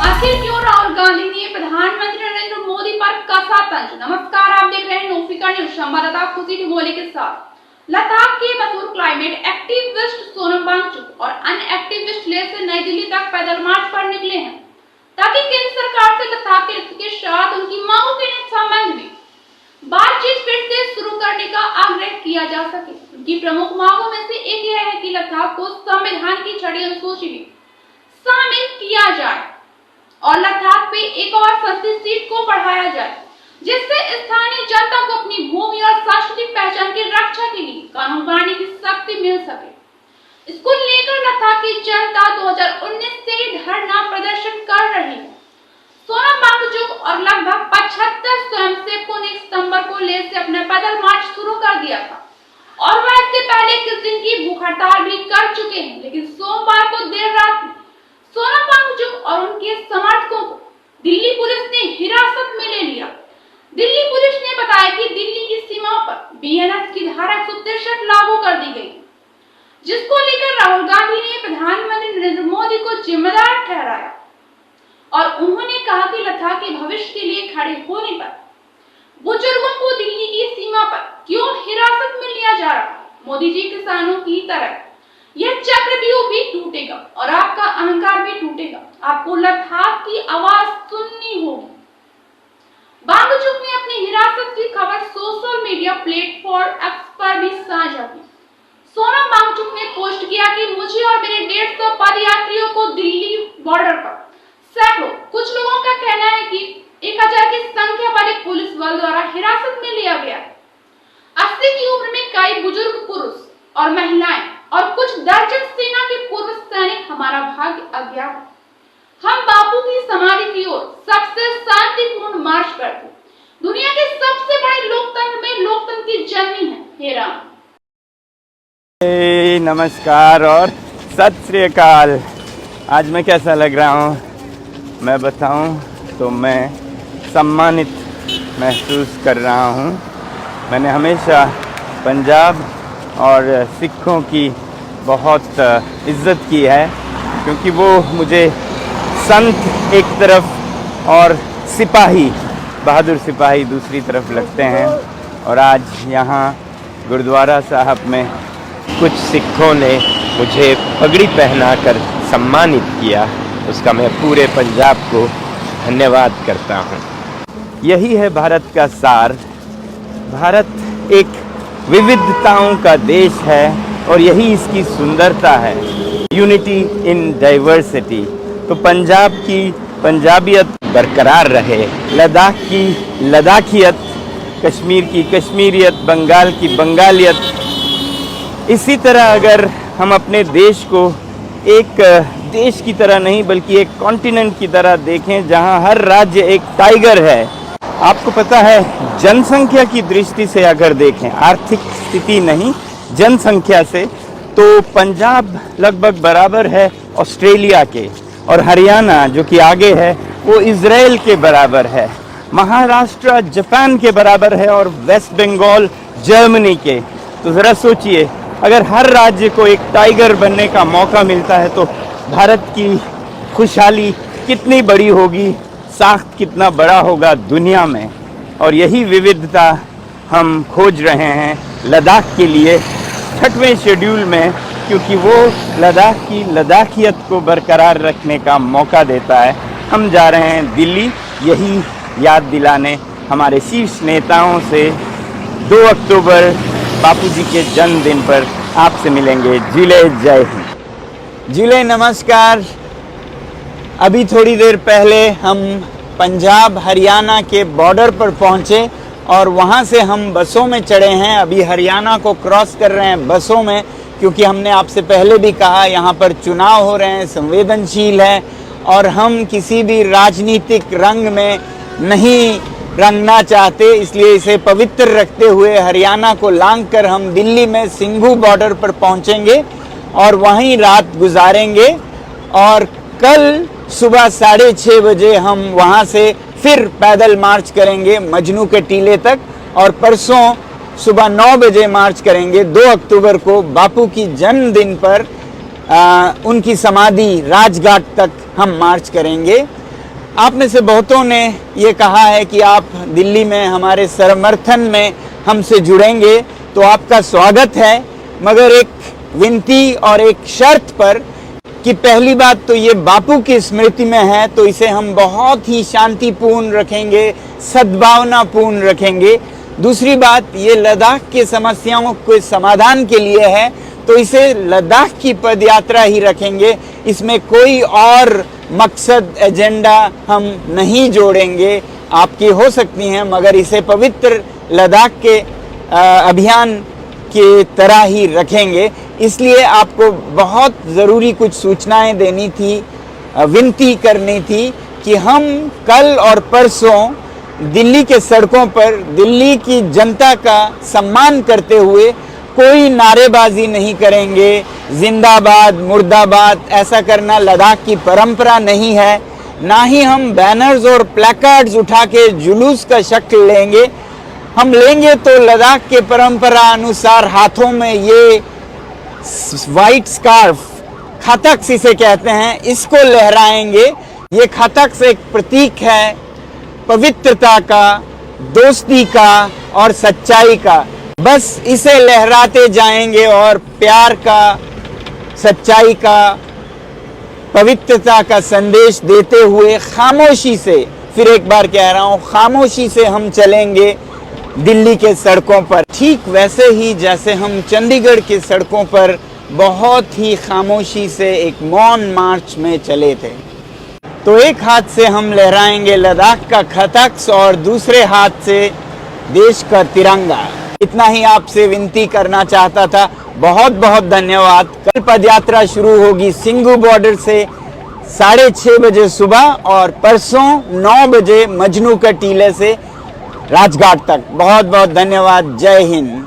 आखिर क्यों राहुल गांधी ने प्रधानमंत्री नरेंद्र मोदी पर कसा तंज। नमस्कार, आप देख रहे हैं नोफिका न्यूज, संवाददाता खुशी ढिगोले के साथ। लद्दाख के मशहूर क्लाइमेट एक्टिविस्ट सोनम वांगचुक और अन्य एक्टिविस्ट लेह से नई दिल्ली तक पैदल मार्च पर निकले हैं ताकि केंद्र सरकार से लद्दाख के साथ उनकी मांगों के संबंध में बातचीत फिर से शुरू करने का आग्रह किया जा सके। उनकी प्रमुख मांगों में से एक यह है कि लद्दाख को संविधान की 6वीं अनुसूची में शामिल किया जाए और लद्दाख पे एक और संसदीय सीट को बढ़ाया जाए, जिससे स्थानीय जनता को अपनी भूमि और सांस्कृतिक पहचान की रक्षा के लिए कानून बनाने की शक्ति मिल सके। इसको लेकर लद्दाख की जनता 2019 से ही धरना प्रदर्शन कर रही है। सोनम वांगचुक और लगभग 75 स्वयंसेवकों ने 1 सितंबर को लेह से अपना पैदल मार्च शुरू कर दिया था और वह इससे पहले किस दिन की भूख हड़ताल भी कर चुके हैं, लेकिन सोमवार को देर रात में सोनम वांगचुक और उनके समर्थकों को दिल्ली पुलिस ने हिरासत में ले लिया। दिल्ली पुलिस ने बताया कि दिल्ली की सीमाओं पर बीएनएस की धारा 163 लागू कर दी गई, जिसको लेकर राहुल गांधी ने प्रधानमंत्री नरेंद्र मोदी को जिम्मेदार ठहराया और उन्होंने कहा कि लद्दाख के भविष्य के लिए खड़े होने पर बुजुर्गों को दिल्ली की सीमा पर क्यों हिरासत में लिया जा रहा है। मोदी जी किसानों की तरह यह चक्रव्यूह भी टूटेगा और आपका अहंकार भी टूटेगा। आपको लद्दाख की आवाज सुननी होगी। वांगचुक ने अपनी हिरासत की खबर सोशल मीडिया प्लेटफॉर्म एक्स पर भी साझा की। सोनम वांगचुक ने पोस्ट किया कि मुझे और मेरे 150 पदयात्रियों को दिल्ली बॉर्डर पर सैकड़ों, कुछ लोगों का कहना है कि 1000 की संख्या वाले पुलिस बल द्वारा हिरासत में लिया गया। 80 की उम्र में कई बुजुर्ग पुरुष और महिलाएं और कुछ दर्जन सेना के पूर्व सैनिक हमारा भाग्य अज्ञात है। हम बापू की समाधि की ओर सबसे शांतिपूर्ण मार्च करते। दुनिया के सबसे बड़े लोकतंत्र में लोकतंत्र की जननी है। हे राम। नमस्कार और सत श्री अकाल। आज मैं कैसा लग रहा हूँ मैं बताऊँ तो मैं सम्मानित महसूस कर रहा हूँ। मैंने हमेशा पंजाब और सिखों की बहुत इज़्ज़त की है, क्योंकि वो मुझे संत एक तरफ और सिपाही, बहादुर सिपाही दूसरी तरफ लगते हैं। और आज यहाँ गुरुद्वारा साहब में कुछ सिखों ने मुझे पगड़ी पहनाकर सम्मानित किया, उसका मैं पूरे पंजाब को धन्यवाद करता हूँ। यही है भारत का सार। भारत एक विविधताओं का देश है और यही इसकी सुंदरता है, यूनिटी इन डाइवर्सिटी। तो पंजाब की पंजाबियत बरकरार रहे, लद्दाख की लद्दाखियत, कश्मीर की कश्मीरियत, बंगाल की बंगालियत। इसी तरह अगर हम अपने देश को एक देश की तरह नहीं बल्कि एक कॉन्टिनेंट की तरह देखें, जहां हर राज्य एक टाइगर है। आपको पता है, जनसंख्या की दृष्टि से अगर देखें, आर्थिक स्थिति नहीं, जनसंख्या से, तो पंजाब लगभग बराबर है ऑस्ट्रेलिया के, और हरियाणा जो कि आगे है वो इजराइल के बराबर है। महाराष्ट्र जापान के बराबर है और वेस्ट बंगाल जर्मनी के। तो ज़रा सोचिए, अगर हर राज्य को एक टाइगर बनने का मौका मिलता है तो भारत की खुशहाली कितनी बड़ी होगी, साख्त कितना बड़ा होगा दुनिया में। और यही विविधता हम खोज रहे हैं लद्दाख के लिए 6वें शेड्यूल में, क्योंकि वो लद्दाख की लद्दाखियत को बरकरार रखने का मौका देता है। हम जा रहे हैं दिल्ली यही याद दिलाने हमारे शीर्ष नेताओं से। 2 अक्टूबर बापूजी के जन्मदिन पर आपसे मिलेंगे। जिले जय हिंद। जिले नमस्कार। अभी थोड़ी देर पहले हम पंजाब हरियाणा के बॉर्डर पर पहुंचे और वहां से हम बसों में चढ़े हैं। अभी हरियाणा को क्रॉस कर रहे हैं बसों में, क्योंकि हमने आपसे पहले भी कहा यहाँ पर चुनाव हो रहे हैं, संवेदनशील है और हम किसी भी राजनीतिक रंग में नहीं रंगना चाहते, इसलिए इसे पवित्र रखते हुए हरियाणा को लांघ कर हम दिल्ली में सिंघू बॉर्डर पर पहुंचेंगे और वहीं रात गुजारेंगे। और कल सुबह 6:30 बजे हम वहां से फिर पैदल मार्च करेंगे मजनू के टीले तक, और परसों सुबह 9 बजे मार्च करेंगे 2 अक्टूबर को बापू की जन्मदिन पर उनकी समाधि राजघाट तक हम मार्च करेंगे। आप में से बहुतों ने ये कहा है कि आप दिल्ली में हमारे समर्थन में हमसे जुड़ेंगे, तो आपका स्वागत है, मगर एक विनती और एक शर्त पर कि पहली बात तो ये बापू की स्मृति में है, तो इसे हम बहुत ही शांतिपूर्ण रखेंगे, सद्भावनापूर्ण रखेंगे। दूसरी बात, ये लद्दाख की समस्याओं के समाधान के लिए है, तो इसे लद्दाख की पदयात्रा ही रखेंगे। इसमें कोई और मकसद एजेंडा हम नहीं जोड़ेंगे। आपकी हो सकती हैं, मगर इसे पवित्र लद्दाख के अभियान की तरह ही रखेंगे। इसलिए आपको बहुत ज़रूरी कुछ सूचनाएं देनी थी, विनती करनी थी कि हम कल और परसों दिल्ली के सड़कों पर दिल्ली की जनता का सम्मान करते हुए कोई नारेबाजी नहीं करेंगे, जिंदाबाद मुर्दाबाद ऐसा करना लद्दाख की परंपरा नहीं है। ना ही हम बैनर्स और प्लेकार्ड्स उठा के जुलूस का शक्ल लेंगे। हम लेंगे तो लद्दाख के परंपरा अनुसार हाथों में ये वाइट स्कार्फ, खतक्स इसे कहते हैं, इसको लहराएंगे। ये खतक्स एक प्रतीक है पवित्रता का, दोस्ती का और सच्चाई का। बस इसे लहराते जाएंगे और प्यार का, सच्चाई का, पवित्रता का संदेश देते हुए खामोशी से, फिर एक बार कह रहा हूँ, खामोशी से हम चलेंगे दिल्ली के सड़कों पर, ठीक वैसे ही जैसे हम चंडीगढ़ की सड़कों पर बहुत ही खामोशी से एक मौन मार्च में चले थे। तो एक हाथ से हम लहराएंगे लद्दाख का खतक्स और दूसरे हाथ से देश का तिरंगा। इतना ही आपसे विनती करना चाहता था। बहुत बहुत धन्यवाद। कल पदयात्रा शुरू होगी सिंघू बॉर्डर से 6:30 बजे सुबह और परसों 9 बजे मजनू का टीले से राजघाट तक। बहुत बहुत धन्यवाद। जय हिंद।